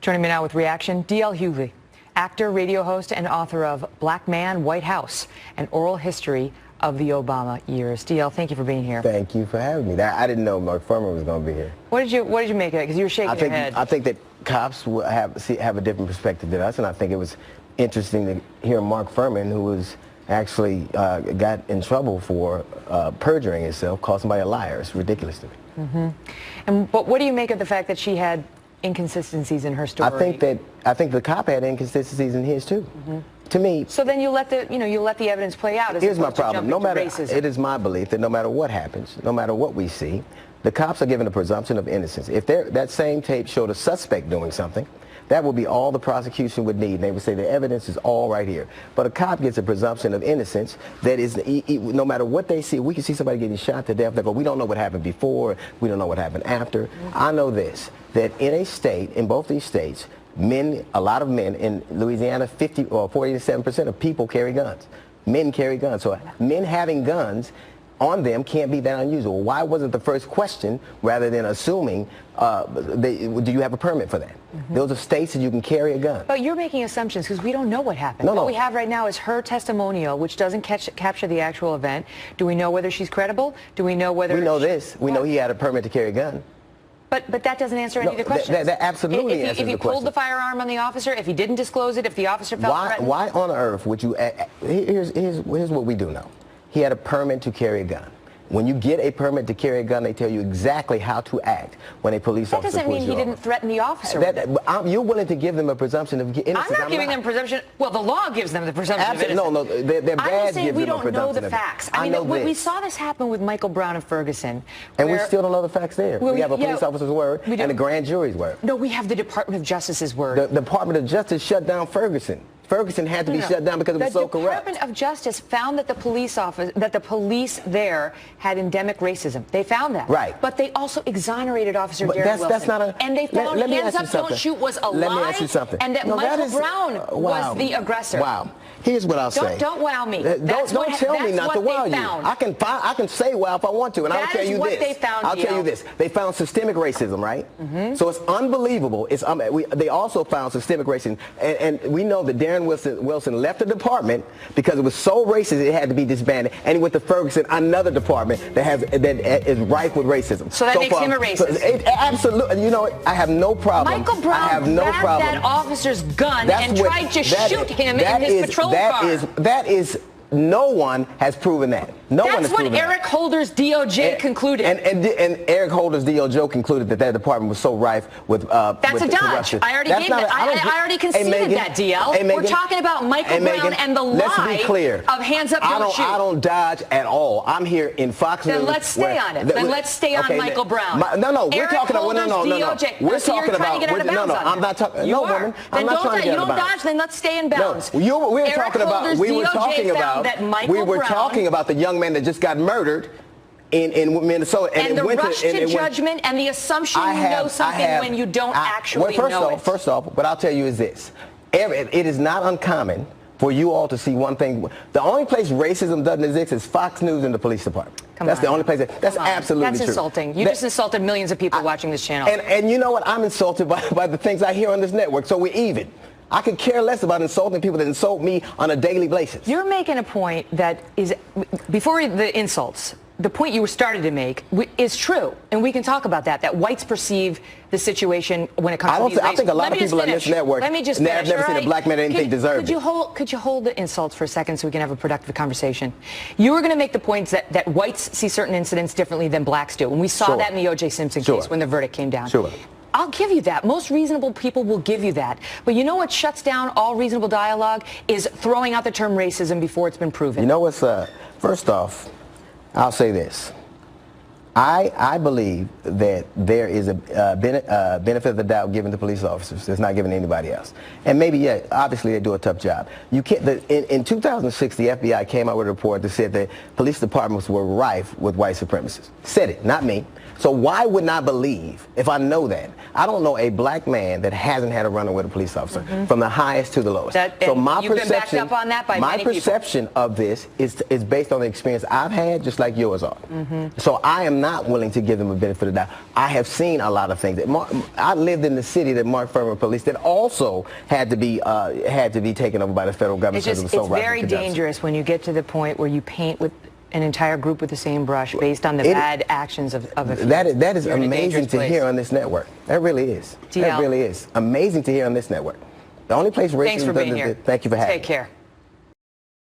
Joining me now with reaction, D.L. Hughley, actor, radio host, and author of Black Man, White House, an oral history of the Obama years. D.L., thank you for being here. Thank you for having me. I didn't know Mark Furman was going to be here. What did you make of it? Because you were shaking your head. I think that cops will have a different perspective than us, and I think it was interesting to hear Mark Furman, who was actually got in trouble for perjuring himself, called somebody a liar. It's ridiculous to me. But what do you make of the fact that she had inconsistencies in her story? I think the cop had inconsistencies in his too. To me. So then you let the evidence play out. Here's my problem. It is my belief that no matter what happens, no matter what we see, the cops are given a presumption of innocence. If that same tape showed a suspect doing something, that would be all the prosecution would need. They would say the evidence is all right here. But a cop gets a presumption of innocence that is, no matter what they see, we can see somebody getting shot to death. They go, we don't know what happened before, we don't know what happened after. I know this, that in a state, in both these states, a lot of men in Louisiana, 40 to 7% of people carry guns. Men carry guns. So men having guns on them can't be that unusual. Why wasn't the first question, rather than assuming, do you have a permit for that? Those are states that you can carry a gun. But you're making assumptions because we don't know what happened. What we have right now is her testimonial, which doesn't capture the actual event. Do we know whether she's credible? Do we know whether... We know this. We know he had a permit to carry a gun. But that doesn't answer any of the questions. That absolutely answers the question. If he pulled the firearm on the officer, if he didn't disclose it, if the officer felt threatened... Why on earth would you... Here's what we do know. He had a permit to carry a gun. When you get a permit to carry a gun, they tell you exactly how to act when a police officer pulls you over. That doesn't mean he didn't threaten the officer. You're willing to give them a presumption of innocence. I'm not giving them presumption. Well, the law gives them the presumption of innocence. No, their badge gives them a presumption. We don't know the facts. I mean, we saw this happen with Michael Brown and Ferguson. And we still don't know the facts there. We have a police officer's word and a grand jury's word. No, we have the Department of Justice's word. The Department of Justice shut down Ferguson. Ferguson had to be shut down because it was so corrupt. The Department of Justice found that the police there had endemic racism. They found that. Right. But they also exonerated Officer Darren Wilson. That's not a... And they found hands up, don't shoot was a lie. Let me ask you something. And that Michael Brown was the aggressor. Wow. Here's what I'll say. Don't wow me. Don't tell me not to wow you. I can say wow if I want to, and I'll tell you this. I'll tell you this. They found systemic racism, right? So it's unbelievable. They also found systemic racism, and we know that Darren Wilson left the department because it was so racist it had to be disbanded, and he went to Ferguson, another department that is rife with racism. So that makes him a racist. Absolutely. You know what? I have no problem. Michael Brown grabbed that officer's gun and tried to shoot him in his patrol car. That is, no one has proven that. That's what Eric Holder's DOJ concluded. And Eric Holder's DOJ concluded that department was so rife with That's a dodge. I already gave that. I already conceded that, DL. We're talking about Michael Brown and the lie of hands up, don't shoot. I don't dodge at all. I'm here in Fox News. Then let's stay on it. Then let's stay on Michael Brown. We're talking about We're talking about I'm not talking. No, woman. I'm not trying to get out of bounds. You don't dodge. Then let's stay in bounds. We were talking about the young man that just got murdered in Minnesota. And the rush to judgment and the assumption you know something when you don't actually know it. First off, what I'll tell you is this. It is not uncommon for you all to see one thing. The only place racism doesn't exist is Fox News and the police department. That's the only place. That's absolutely true. That's insulting. You just insulted millions of people watching this channel. And you know what? I'm insulted by the things I hear on this network, so we're even. I could care less about insulting people that insult me on a daily basis. You're making a point that is, before the insults, the point you started to make is true, and we can talk about that whites perceive the situation when it comes to these I think a lot of people on this network have never seen a black man anything deserved. Could you hold the insults for a second so we can have a productive conversation? You were going to make the points that whites see certain incidents differently than blacks do, and we saw that in the O.J. Simpson case when the verdict came down. I'll give you that. Most reasonable people will give you that. But you know what shuts down all reasonable dialogue is throwing out the term racism before it's been proven. You know what's, first off, I'll say this. I believe that there is a benefit of the doubt given to police officers that's not given to anybody else. And maybe, obviously they do a tough job. You can't. In 2006, the FBI came out with a report that said that police departments were rife with white supremacists. Said it, not me. So why wouldn't I believe if I know that? I don't know a black man that hasn't had a run-in with a police officer, from the highest to the lowest. So my you've been backed up on that by my many perception people. of this is based on the experience I've had, just like yours are. So I am not willing to give them a benefit of the doubt. I have seen a lot of things. I lived in the city that Mark Furman police that also had to be taken over by the federal government. It's very dangerous when you get to the point where you paint with an entire group with the same brush based on the bad actions of a few. That is amazing to hear on this network. That really is. DL. That really is amazing to hear on this network. The only place racism. Thanks for being here. Thank you for having me. Take care.